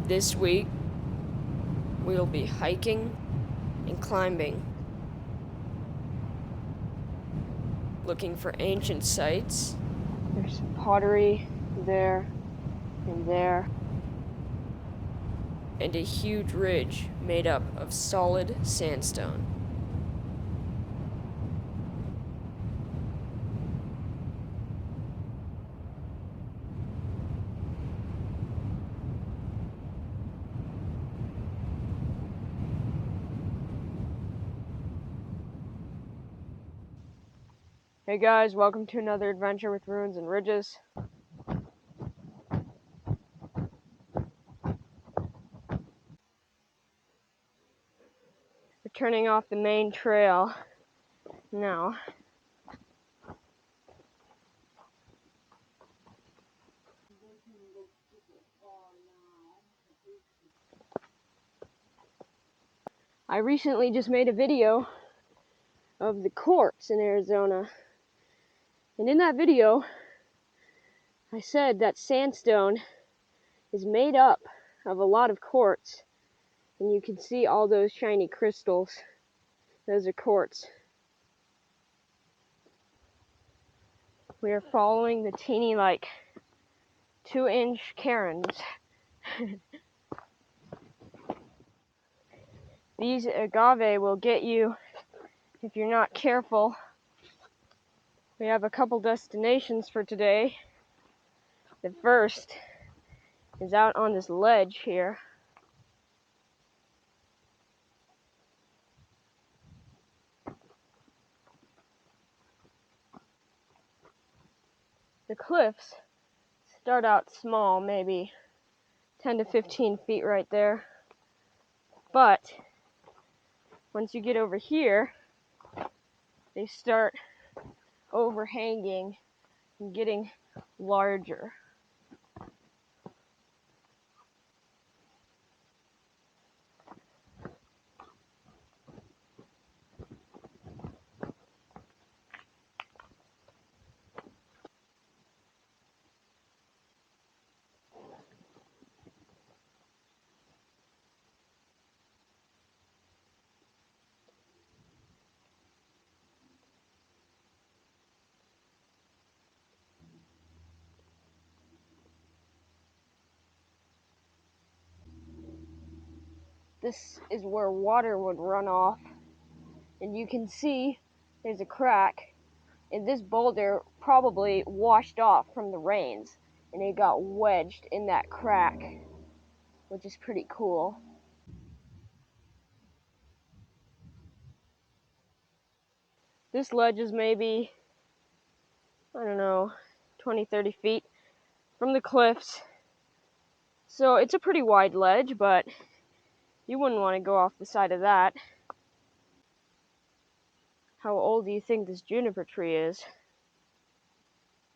This week, we'll be hiking and climbing, looking for ancient sites. There's some pottery there and there, and a huge ridge made up of solid sandstone. Hey guys, welcome to another adventure with Ruins and Ridges. We're turning off the main trail now. I recently just made a video of the quartz in Arizona. And in that video, I said that sandstone is made up of a lot of quartz. And you can see all those shiny crystals. Those are quartz. We are following the teeny, 2-inch cairns. These agave will get you if you're not careful. We have a couple destinations for today. The first is out on this ledge here. The cliffs start out small, maybe 10 to 15 feet right there. But once you get over here, they start overhanging and getting larger. This is where water would run off, and you can see there's a crack, and this boulder probably washed off from the rains, and it got wedged in that crack, which is pretty cool. This ledge is maybe, 20, 30 feet from the cliffs, so it's a pretty wide ledge, but you wouldn't want to go off the side of that. How old do you think this juniper tree is?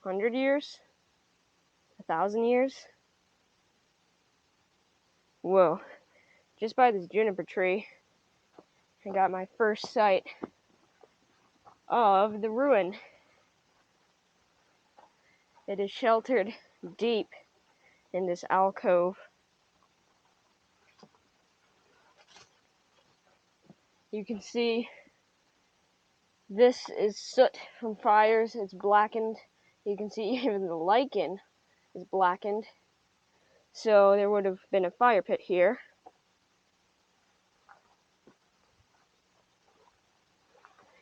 100 years? 1,000 years? Whoa. Just by this juniper tree, I got my first sight of the ruin. It is sheltered deep in this alcove. You can see this is soot from fires. It's blackened. You can see even the lichen is blackened. So there would have been a fire pit here.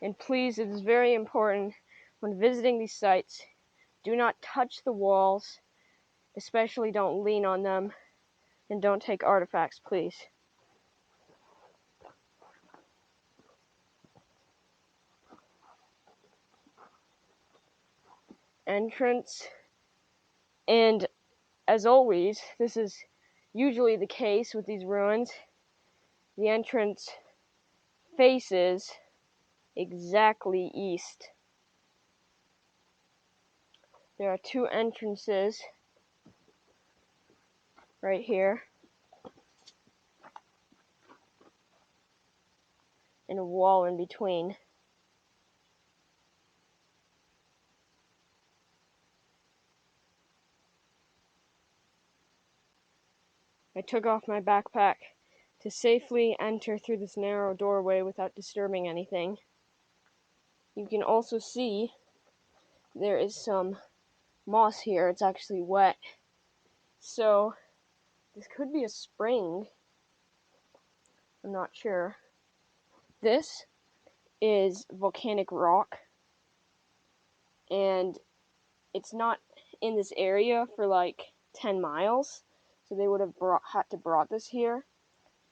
And please, it is very important when visiting these sites, do not touch the walls, especially don't lean on them, and don't take artifacts, please. Entrance, and as always, this is usually the case with these ruins, the entrance faces exactly east. There are two entrances right here, and a wall in between. I took off my backpack to safely enter through this narrow doorway without disturbing anything. You can also see there is some moss here. It's actually wet. So this could be a spring. I'm not sure. This is volcanic rock, and it's not in this area for like 10 miles, so they would have had to brought this here.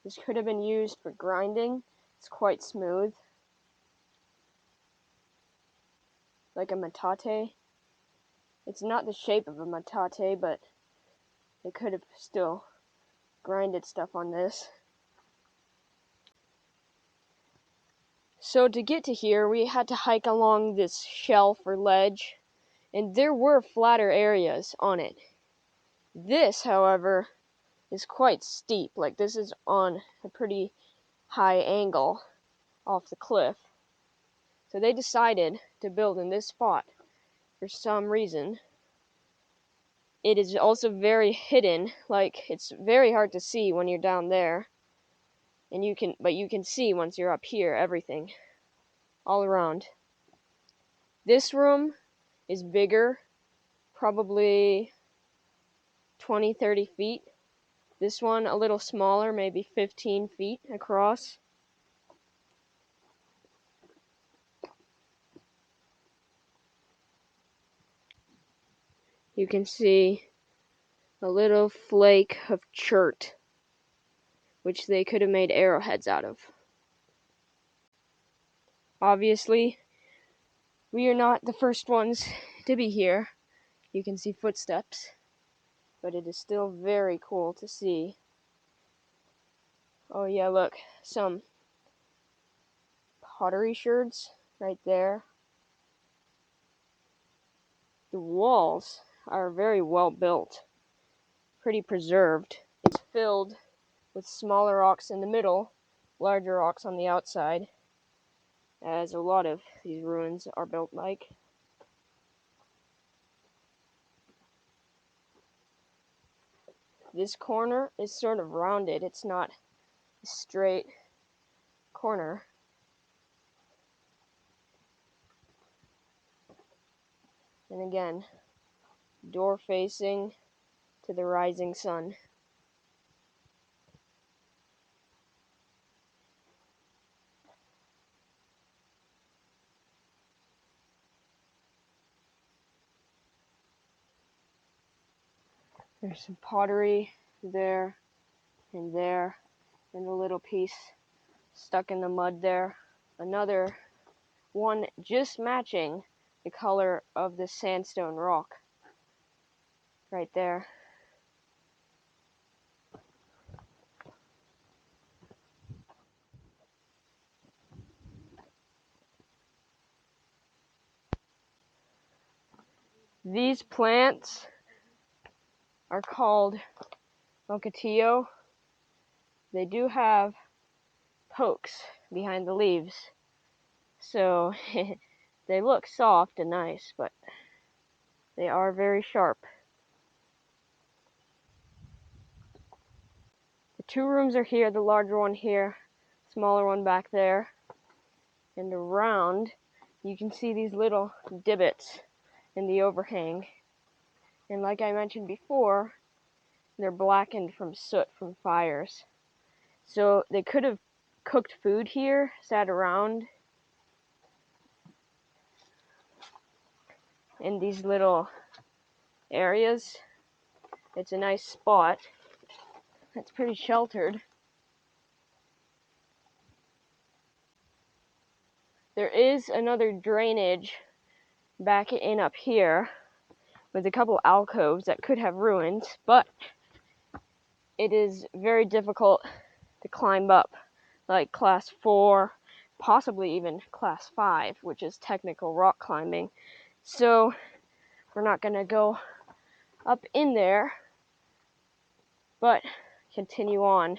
This could have been used for grinding. It's quite smooth, like a metate. It's not the shape of a metate, but they could have still grinded stuff on this. So to get to here, we had to hike along this shelf or ledge, and there were flatter areas on it. This, however, is quite steep. Like, this is on a pretty high angle off the cliff. So they decided to build in this spot for some reason. It is also very hidden. Like, it's very hard to see when you're down there. And you can see once you're up here, everything all around. This room is bigger, probably 20-30 feet. This one a little smaller, maybe 15 feet across. You can see a little flake of chert, which they could have made arrowheads out of. Obviously, we are not the first ones to be here. You can see footsteps, but it is still very cool to see. Oh yeah, look, some pottery sherds right there. The walls are very well built, pretty preserved. It's filled with smaller rocks in the middle, larger rocks on the outside, as a lot of these ruins are built like. This corner is sort of rounded. It's not a straight corner. And again, door facing to the rising sun. There's some pottery there, and a little piece stuck in the mud there. Another one just matching the color of the sandstone rock right there. These plants are called ocotillo. They do have pokes behind the leaves, so they look soft and nice, but they are very sharp. The two rooms are here, the larger one here, smaller one back there, and around you can see these little divots in the overhang. And like I mentioned before, they're blackened from soot from fires. So they could have cooked food here, sat around in these little areas. It's a nice spot. It's pretty sheltered. There is another drainage back in up here with a couple alcoves that could have ruins, but it is very difficult to climb up, like class 4, possibly even class 5, which is technical rock climbing. So we're not going to go up in there, but continue on.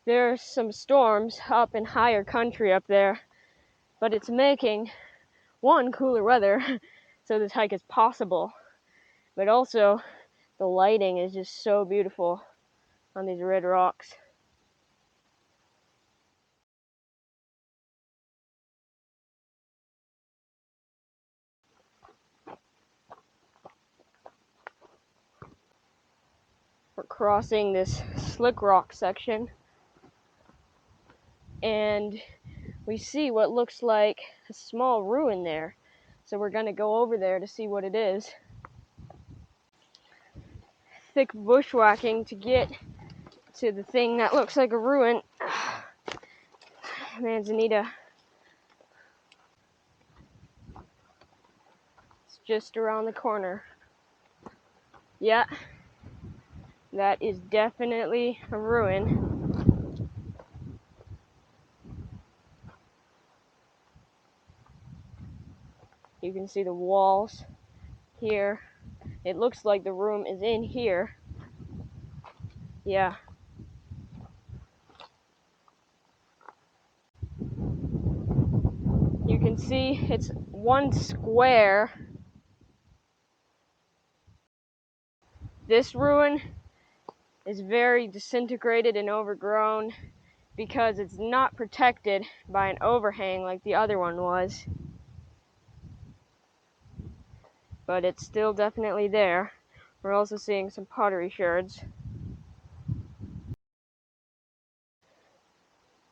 there's some storms up in higher country up there, but it's making, one, cooler weather, so this hike is possible, but also the lighting is just so beautiful on these red rocks. We're crossing this slick rock section, and we see what looks like a small ruin there. So we're gonna go over there to see what it is. Thick bushwhacking to get to the thing that looks like a ruin. Manzanita. It's just around the corner. Yeah, that is definitely a ruin. You can see the walls here. It looks like the room is in here. Yeah. You can see it's one square. This ruin is very disintegrated and overgrown because it's not protected by an overhang like the other one was. But it's still definitely there. We're also seeing some pottery shards.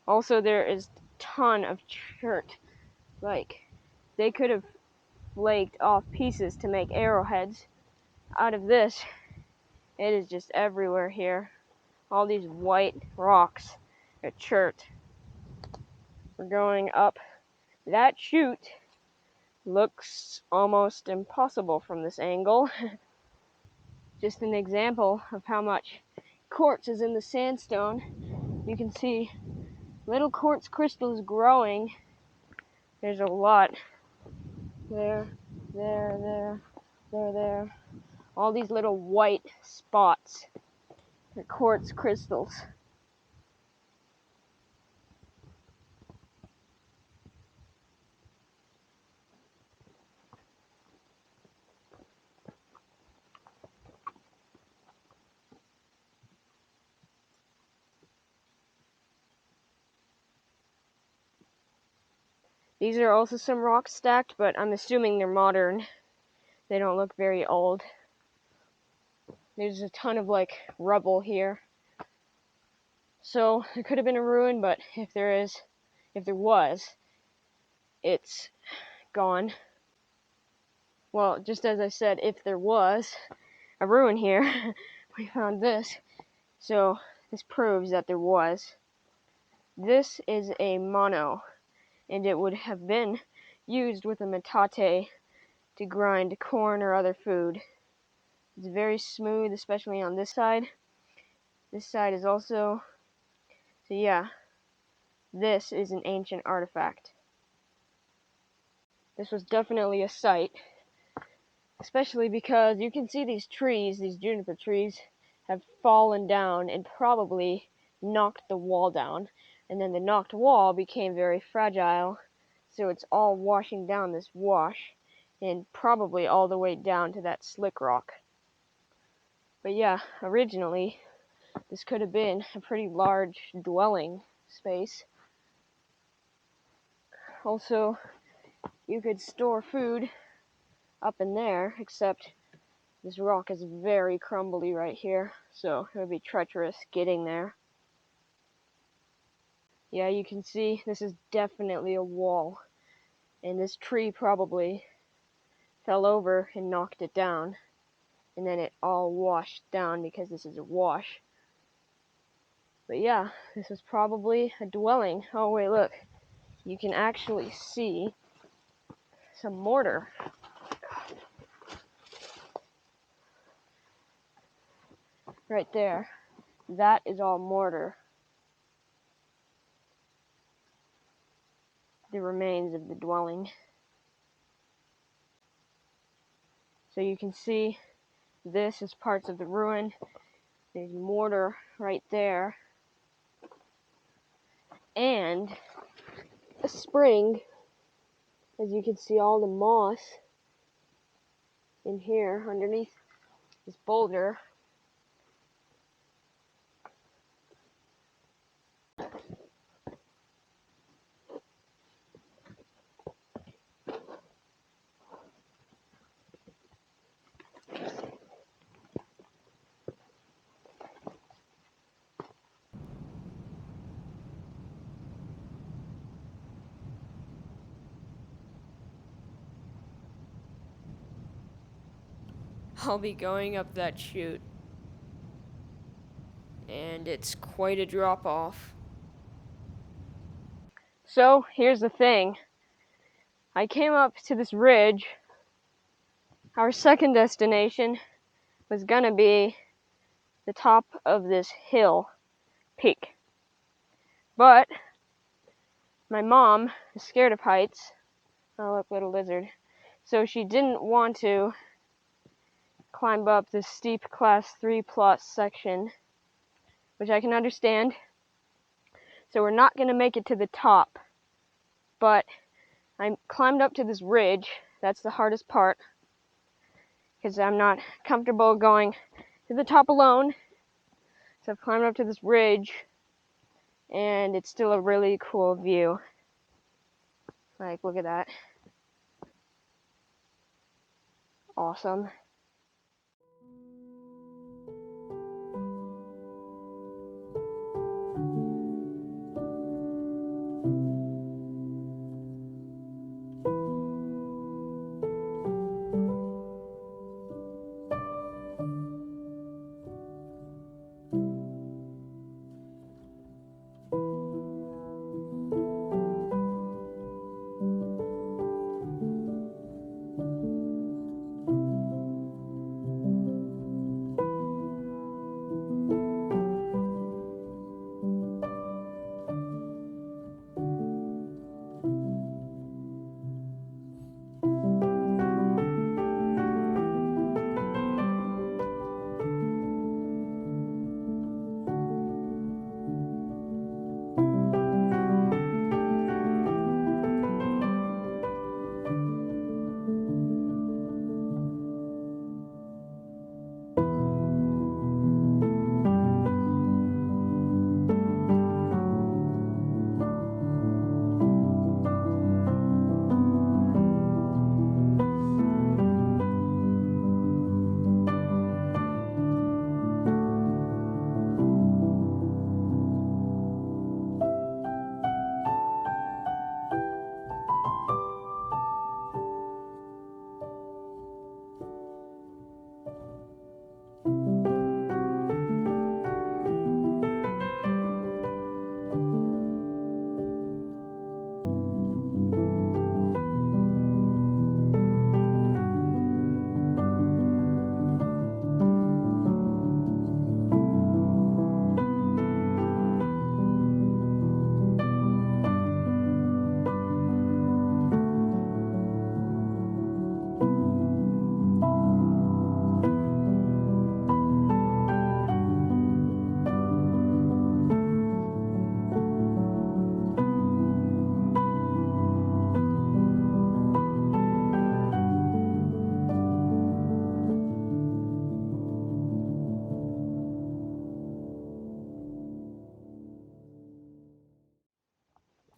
Also, there is a ton of chert. Like, they could have flaked off pieces to make arrowheads out of this. It is just everywhere here. All these white rocks are chert. We're going up. That chute looks almost impossible from this angle. Just an example of how much quartz is in the sandstone. You can see little quartz crystals growing. There's a lot. There, there. All these little white spots are quartz crystals. These are also some rocks stacked, but I'm assuming they're modern. They don't look very old. There's a ton of like rubble here. So it could have been a ruin, but if there was, it's gone. Well, just as I said, if there was a ruin here, we found this. So this proves that there was. This is a mono, and it would have been used with a metate to grind corn or other food. It's very smooth, especially on this side. This side is also, so yeah, this is an ancient artifact. This was definitely a site, especially because you can see these trees, these juniper trees, have fallen down and probably knocked the wall down. And then the knocked wall became very fragile, so it's all washing down this wash, and probably all the way down to that slick rock. But yeah, originally, this could have been a pretty large dwelling space. Also, you could store food up in there, except this rock is very crumbly right here, so it would be treacherous getting there. Yeah, you can see this is definitely a wall, and this tree probably fell over and knocked it down, and then it all washed down because this is a wash. But yeah, this was probably a dwelling. Oh wait, look, you can actually see some mortar. Right there. That is all mortar. The remains of the dwelling. So you can see this is parts of the ruin. There's mortar right there. and a spring. As you can see, all the moss in here underneath this boulder. I'll be going up that chute, and it's quite a drop off. So here's the thing. I came up to this ridge. Our second destination was gonna be the top of this hill peak. But my mom is scared of heights. Oh, look, little lizard. So she didn't want to climb up this steep class 3+ section, which I can understand. So we're not going to make it to the top, but I climbed up to this ridge. That's the hardest part, because I'm not comfortable going to the top alone. So I've climbed up to this ridge, and it's still a really cool view. Like, look at that. Awesome.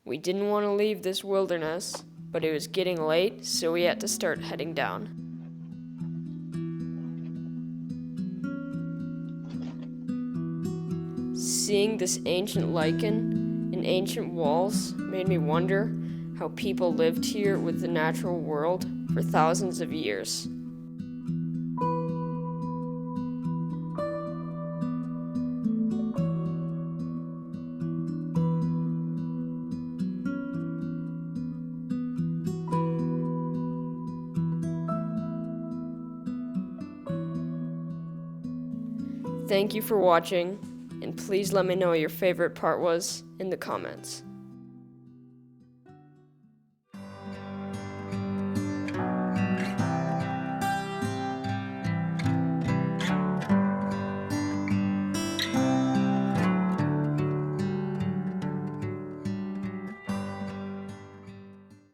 We didn't want to leave this wilderness, but it was getting late, so we had to start heading down. Seeing this ancient lichen and ancient walls made me wonder how people lived here with the natural world for thousands of years. Thank you for watching, and please let me know what your favorite part was in the comments.